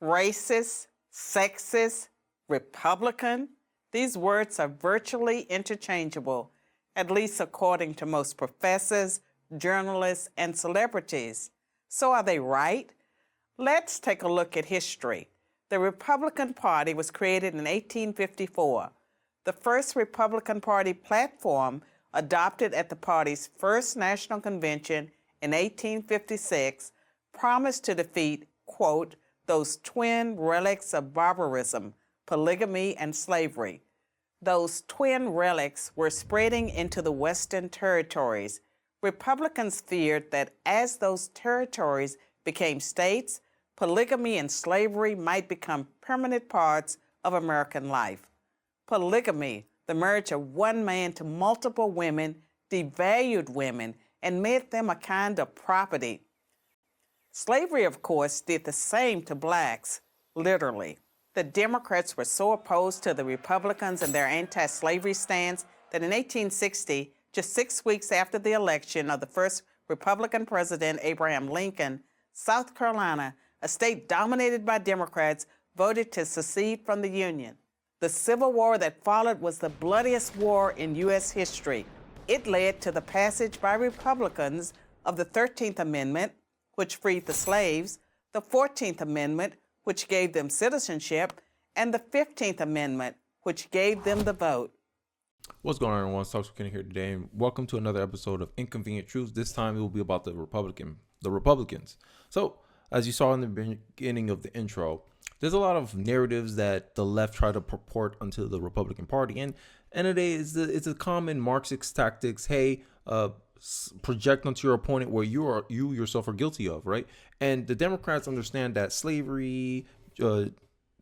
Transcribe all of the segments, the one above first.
racist, sexist, Republican. These words are virtually interchangeable, at least according to most professors, journalists, and celebrities. So are they right? Let's take a look at history. The Republican Party was created in 1854. The first Republican Party platform, adopted at the party's first national convention in 1856, promised to defeat, quote, those twin relics of barbarism, polygamy, and slavery. Those twin relics were spreading into the Western territories. Republicans feared that as those territories became states, polygamy and slavery might become permanent parts of American life. Polygamy, the marriage of one man to multiple women, devalued women and made them a kind of property. Slavery, of course, did the same to blacks, literally. The Democrats were so opposed to the Republicans and their anti-slavery stance that in 1860, just 6 weeks after the election of the first Republican president, Abraham Lincoln, South Carolina, a state dominated by Democrats, voted to secede from the Union. The Civil War that followed was the bloodiest war in U.S. history. It led to the passage by Republicans of the 13th Amendment, which freed the slaves, the 14th Amendment, which gave them citizenship, and the 15th Amendment, which gave them the vote. What's going on, everyone? Stokes McKinney here today, and welcome to another episode of Inconvenient Truths. This time it will be about the Republicans. So, as you saw in the beginning of the intro, there's a lot of narratives that the left try to purport onto the Republican Party, and it's a common Marxist tactics. Hey, project onto your opponent where you yourself are guilty of, right? And the Democrats understand that slavery,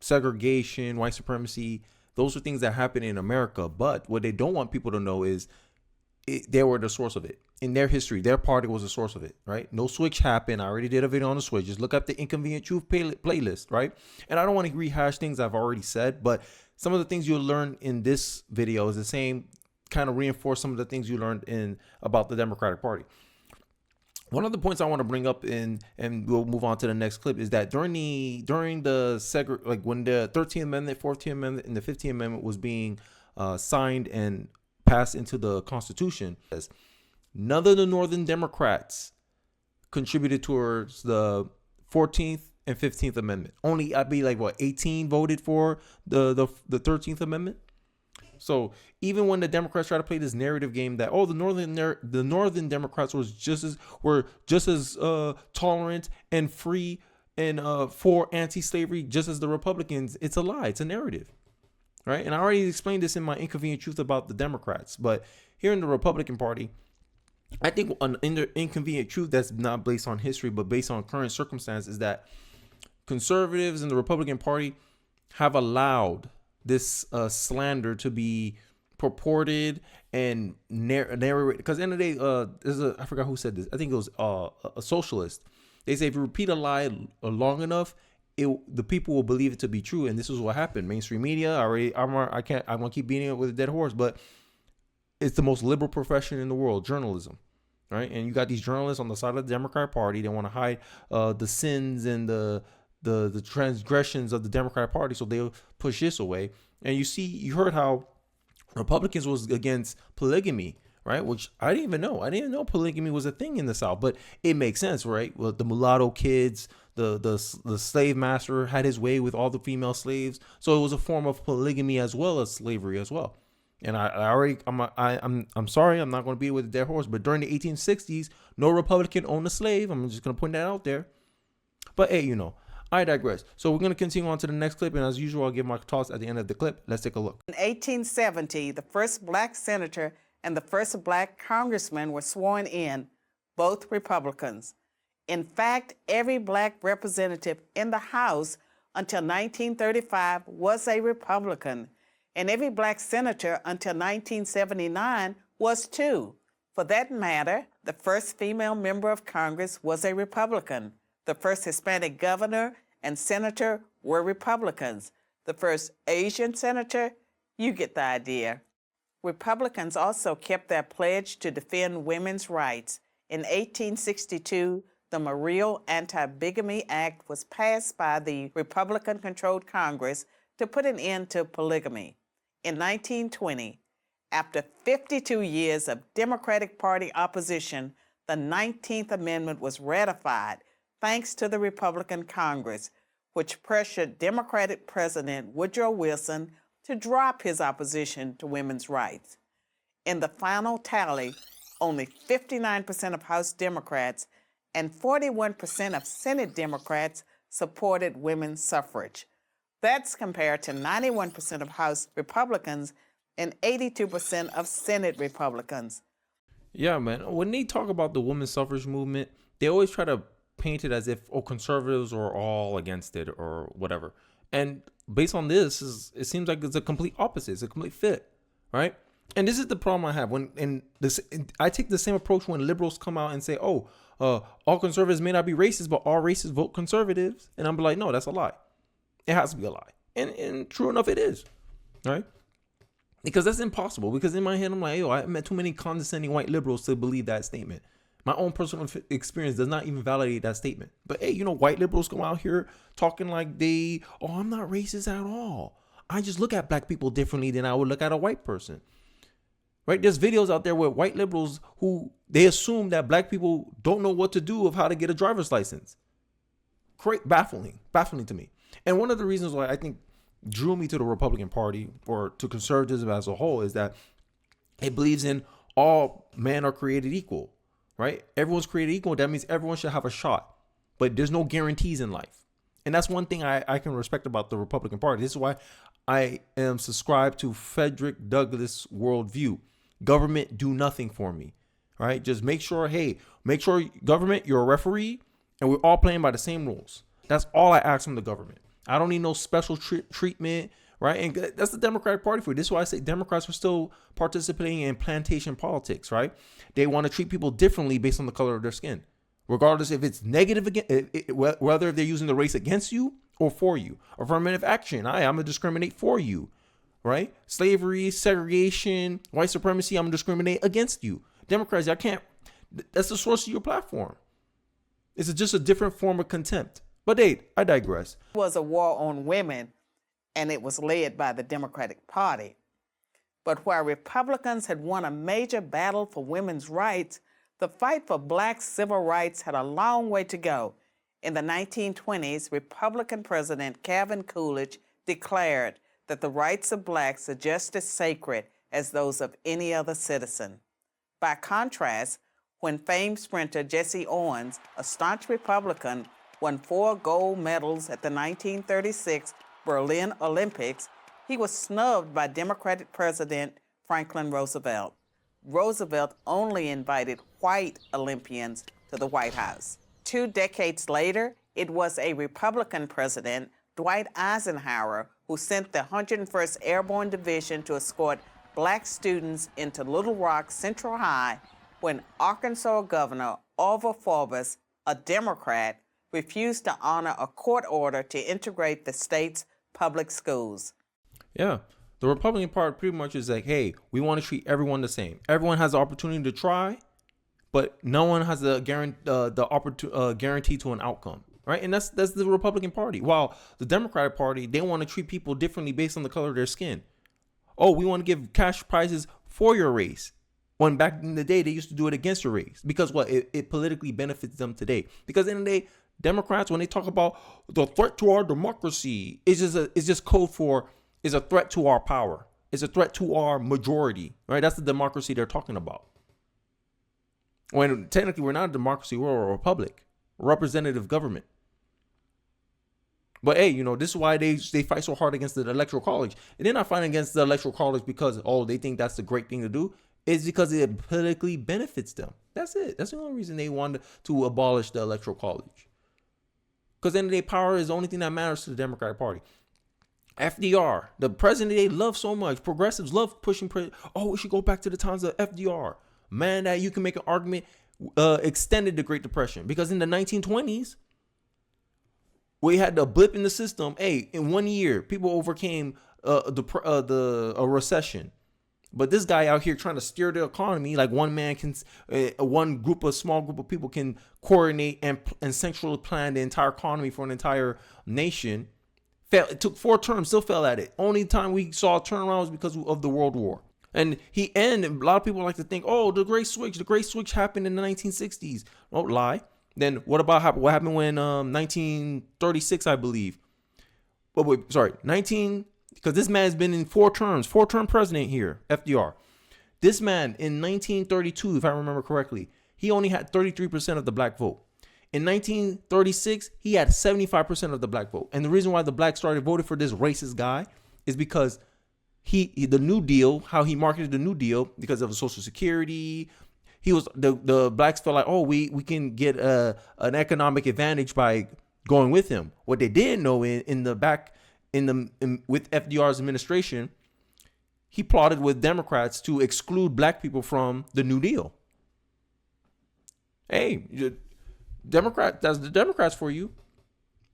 segregation, white supremacy, those are things that happen in America. But what they don't want people to know is they were the source of it. In their history, their party was the source of it, right? No switch happened. I already did a video on the switch. Just look up the Inconvenient Truth playlist, right? And I don't want to rehash things I've already said, but some of the things you'll learn in this video is the same, kind of reinforce some of the things you learned about the Democratic Party. One of the points I want to bring up and we'll move on to the next clip is that during the when the 13th Amendment, 14th Amendment, and the 15th Amendment was being signed and passed into the Constitution, none of the Northern Democrats contributed towards the 14th and 15th Amendment. Only 18 voted for the 13th Amendment. So even when the Democrats try to play this narrative game that the Northern Democrats were just as tolerant and free and for anti-slavery just as the Republicans, it's a lie. It's a narrative, right? And I already explained this in my Inconvenient Truth about the Democrats, but here in the Republican Party, I think an inconvenient truth that's not based on history but based on current circumstances is that conservatives in the Republican Party have allowed this slander to be purported and narrated. Because at the end of the day, I forgot who said this. I think it was a socialist. They say if you repeat a lie long enough, the people will believe it to be true. And this is what happened. Mainstream media. I'm gonna keep beating it with a dead horse, but it's the most liberal profession in the world, journalism, right? And you got these journalists on the side of the Democratic Party. They want to hide the sins and the transgressions of the Democratic Party, so they'll push this away. And you heard how Republicans was against polygamy, right? Which I didn't even know. I didn't know polygamy was a thing in the South, but it makes sense, right? Well, the mulatto kids, the slave master had his way with all the female slaves, so it was a form of polygamy as well as slavery as well. And I'm sorry, I'm not going to beat it with a dead horse, but during the 1860s, no Republican owned a slave. I'm just going to point that out there. But hey, I digress. So we're going to continue on to the next clip. And as usual, I'll give my thoughts at the end of the clip. Let's take a look. In 1870, the first black senator and the first black congressman were sworn in, both Republicans. In fact, every black representative in the House until 1935 was a Republican. And every black senator until 1979 was too. For that matter, the first female member of Congress was a Republican. The first Hispanic governor and senator were Republicans. The first Asian senator, you get the idea. Republicans also kept their pledge to defend women's rights. In 1862, the Morrill Anti-Bigamy Act was passed by the Republican-controlled Congress to put an end to polygamy. In 1920, after 52 years of Democratic Party opposition, the 19th Amendment was ratified thanks to the Republican Congress, which pressured Democratic President Woodrow Wilson to drop his opposition to women's rights. In the final tally, only 59% of House Democrats and 41% of Senate Democrats supported women's suffrage. That's compared to 91% of House Republicans and 82% of Senate Republicans. Yeah, man. When they talk about the women's suffrage movement, they always try to paint it as if conservatives are all against it or whatever. And based on this, it seems like it's a complete opposite. It's a complete fit, right? And this is the problem I have I take the same approach when liberals come out and say, "Oh, all conservatives may not be racist, but all racists vote conservatives," and I'm like, "No, that's a lie. It has to be a lie." And true enough, it is, right? Because that's impossible. Because in my head, I'm like, yo, I met too many condescending white liberals to believe that statement. My own personal experience does not even validate that statement. But hey, white liberals come out here talking like I'm not racist at all. I just look at black people differently than I would look at a white person. Right? There's videos out there with white liberals who they assume that black people don't know what to do of how to get a driver's license. Baffling to me. And one of the reasons why I think drew me to the Republican Party or to conservatism as a whole is that it believes in all men are created equal, right? Everyone's created equal. That means everyone should have a shot, but there's no guarantees in life. And that's one thing I can respect about the Republican Party. This is why I am subscribed to Frederick Douglass' worldview. Government do nothing for me, right? Just make sure government, you're a referee and we're all playing by the same rules. That's all I ask from the government. I don't need no special treatment, right? And that's the Democratic Party for you. This is why I say Democrats are still participating in plantation politics, right? They want to treat people differently based on the color of their skin, regardless if it's negative, whether they're using the race against you or for you. Affirmative action, I'm going to discriminate for you, right? Slavery, segregation, white supremacy, I'm going to discriminate against you. Democrats, that's the source of your platform. It's just a different form of contempt. But I digress. It was a war on women, and it was led by the Democratic Party. But while Republicans had won a major battle for women's rights, the fight for black civil rights had a long way to go. In the 1920s, Republican President Calvin Coolidge declared that the rights of blacks are just as sacred as those of any other citizen. By contrast, when famed sprinter Jesse Owens, a staunch Republican, won 4 gold medals at the 1936 Berlin Olympics, he was snubbed by Democratic President Franklin Roosevelt. Roosevelt only invited white Olympians to the White House. 2 decades later, it was a Republican president, Dwight Eisenhower, who sent the 101st Airborne Division to escort black students into Little Rock Central High when Arkansas Governor Orville Forbes, a Democrat, refused to honor a court order to integrate the state's public schools. Yeah, the Republican Party pretty much is like, hey, we want to treat everyone the same. Everyone has the opportunity to try, but no one has the guarantee to an outcome, right? And that's the Republican Party. While the Democratic Party, they want to treat people differently based on the color of their skin. Oh, we want to give cash prizes for your race. When back in the day, they used to do it against your race. Because what? It politically benefits them today. Because in the day, Democrats, when they talk about the threat to our democracy, it's just code for is a threat to our power. It's a threat to our majority, right? That's the democracy they're talking about. When technically we're not a democracy, we're a republic, a representative government. But hey, this is why they fight so hard against the electoral college. And they're not fighting against the electoral college because, they think that's the great thing to do. It's because it politically benefits them. That's it. That's the only reason they wanted to abolish the electoral college. Because then the power is the only thing that matters to the Democratic Party. FDR, the president they love so much. Progressives love pushing. We should go back to the times of FDR. Man, that you can make an argument extended the Great Depression. Because in the 1920s, we had the blip in the system. Hey, in 1 year, people overcame a recession. But this guy out here trying to steer the economy like one man can, small group of people can coordinate and centrally plan the entire economy for an entire nation. It took 4 terms, still fell at it. Only time we saw a turnaround was because of the World War. And a lot of people like to think, oh, the Great Switch happened in the 1960s. Don't lie. Then what happened when 1936, I believe. But wait, sorry, because this man's been in 4-term president here, FDR. This man in 1932, if I remember correctly, he only had 33% of the black vote. In 1936, he had 75% of the black vote. And the reason why the blacks started voting for this racist guy is because the New Deal, how he marketed the New Deal, because of the Social Security, the blacks felt like, oh, we can get an economic advantage by going with him. What they didn't know with FDR's administration, he plotted with Democrats to exclude black people from the New Deal. Hey, that's the Democrats for you.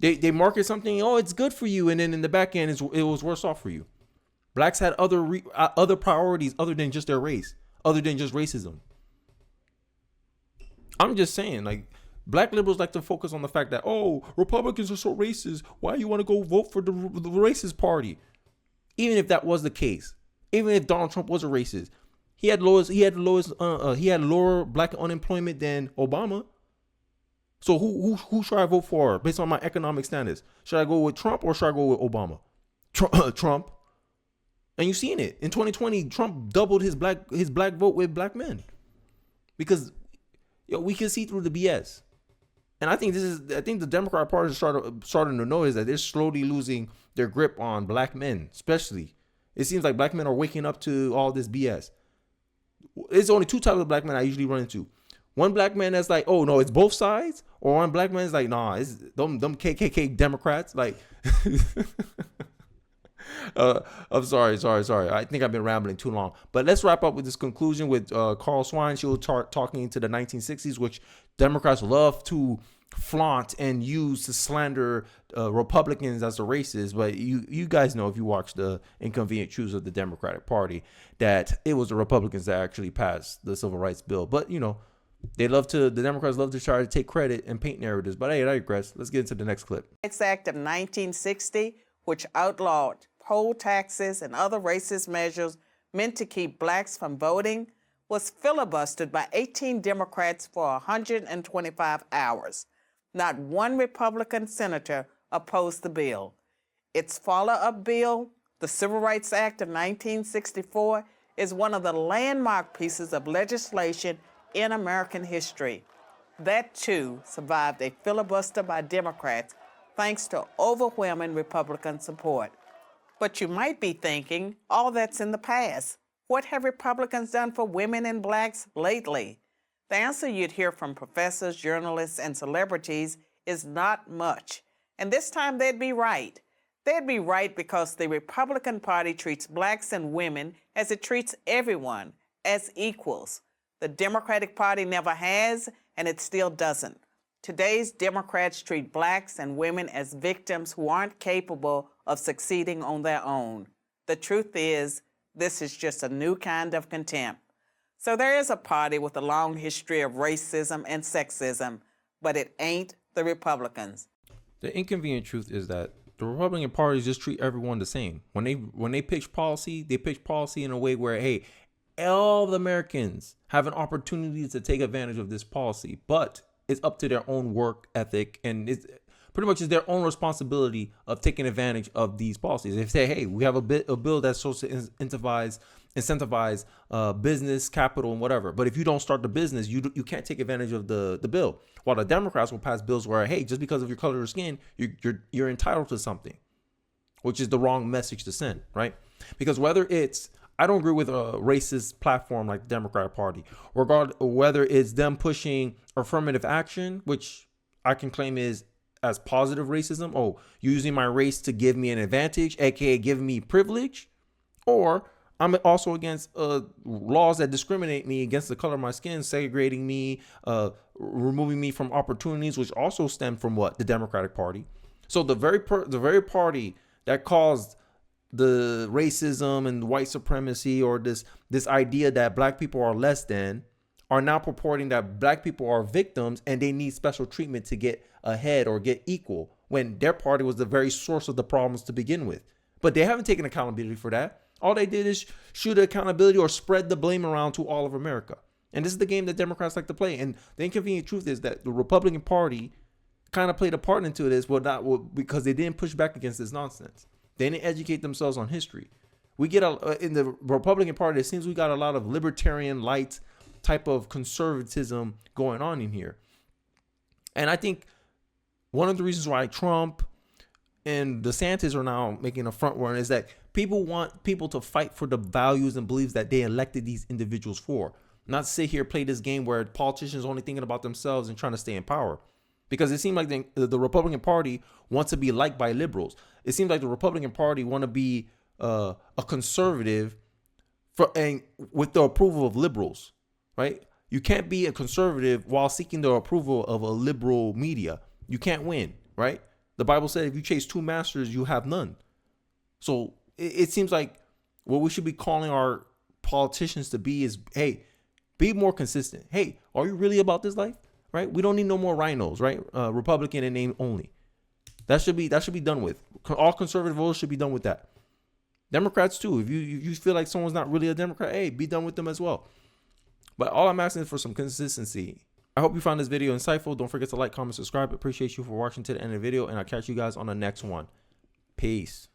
They market something, oh, it's good for you, and then in the back end, it was worse off for you. Blacks had other priorities other than just their race, other than just racism. I'm just saying, like, black liberals like to focus on the fact that, oh, Republicans are so racist. Why you want to go vote for the racist party? Even if that was the case, even if Donald Trump was a racist, he had lower black unemployment than Obama. So who should I vote for based on my economic status? Should I go with Trump or should I go with Obama? Trump. And you've seen it in 2020. Trump doubled his black vote with black men because we can see through the BS. And I think the Democrat Party is starting to notice that they're slowly losing their grip on black men, especially. It seems like black men are waking up to all this BS. There's only 2 types of black men I usually run into. One black man that's like, oh, no, it's both sides. Or one black man is like, nah, it's them KKK Democrats. Like, I'm sorry. I think I've been rambling too long. But let's wrap up with this conclusion with Carl Schweinsteiger talking into the 1960s, which Democrats love to flaunt and use to slander Republicans as a racist. But you guys know, if you watch the Inconvenient Truths of the Democratic Party, that it was the Republicans that actually passed the Civil Rights Bill. But, the Democrats love to try to take credit and paint narratives. But hey, I digress. Let's get into the next clip. Rights Act of 1960, which outlawed poll taxes and other racist measures meant to keep blacks from voting, was filibustered by 18 Democrats for 125 hours. Not one Republican senator opposed the bill. Its follow-up bill, the Civil Rights Act of 1964, is one of the landmark pieces of legislation in American history. That, too, survived a filibuster by Democrats thanks to overwhelming Republican support. But you might be thinking, all that's in the past. What have Republicans done for women and blacks lately? The answer you'd hear from professors, journalists, and celebrities is not much. And this time they'd be right. They'd be right because the Republican Party treats blacks and women as it treats everyone, as equals. The Democratic Party never has, and it still doesn't. Today's Democrats treat blacks and women as victims who aren't capable of succeeding on their own. The truth is, this is just a new kind of contempt. So there is a party with a long history of racism and sexism, but it ain't the Republicans. The inconvenient truth is that the Republican Party just treat everyone the same. When they pitch policy, they pitch policy in a way where, hey, all the Americans have an opportunity to take advantage of this policy, but it's up to their own work ethic, and it's pretty much is their own responsibility of taking advantage of these policies. If they say, hey, we have a bill that's supposed to incentivize business, capital, and whatever, but if you don't start the business, you can't take advantage of the bill. While the Democrats will pass bills where, hey, just because of your color of skin, you're entitled to something, which is the wrong message to send, right? Because I don't agree with a racist platform like the Democratic Party, whether it's them pushing affirmative action, which I can claim is as positive racism. Oh, using my race to give me an advantage, aka giving me privilege. Or I'm also against laws that discriminate me against the color of my skin, segregating me, removing me from opportunities, which also stem from what? The Democratic Party. So the very party that caused the racism and white supremacy, or this idea that black people are less than, are now purporting that black people are victims and they need special treatment to get ahead or get equal, when their party was the very source of the problems to begin with. But they haven't taken accountability for that. All they did is shoot accountability or spread the blame around to all of America. And this is the game that Democrats like to play. And the inconvenient truth is that the Republican Party kind of played a part into this, because they didn't push back against this nonsense. They didn't educate themselves on history. We get in the Republican Party, it seems we got a lot of libertarian light type of conservatism going on in here. And I think one of the reasons why Trump and DeSantis are now making a front runner is that people want people to fight for the values and beliefs that they elected these individuals for. Not sit here, play this game where politicians are only thinking about themselves and trying to stay in power. Because it seems like the Republican Party wants to be liked by liberals. It seems like the Republican Party want to be a conservative and with the approval of liberals, right? You can't be a conservative while seeking the approval of a liberal media. You can't win, right? The Bible said if you chase two masters, you have none. So it seems like what we should be calling our politicians to be is, hey, be more consistent. Hey, are you really about this life? Right? We don't need no more rhinos, right? Republican in name only. That should be done with. All conservative voters should be done with that. Democrats too. If you feel like someone's not really a Democrat, hey, be done with them as well. But all I'm asking is for some consistency. I hope you found this video insightful. Don't forget to like, comment, subscribe. Appreciate you for watching to the end of the video, and I'll catch you guys on the next one. Peace.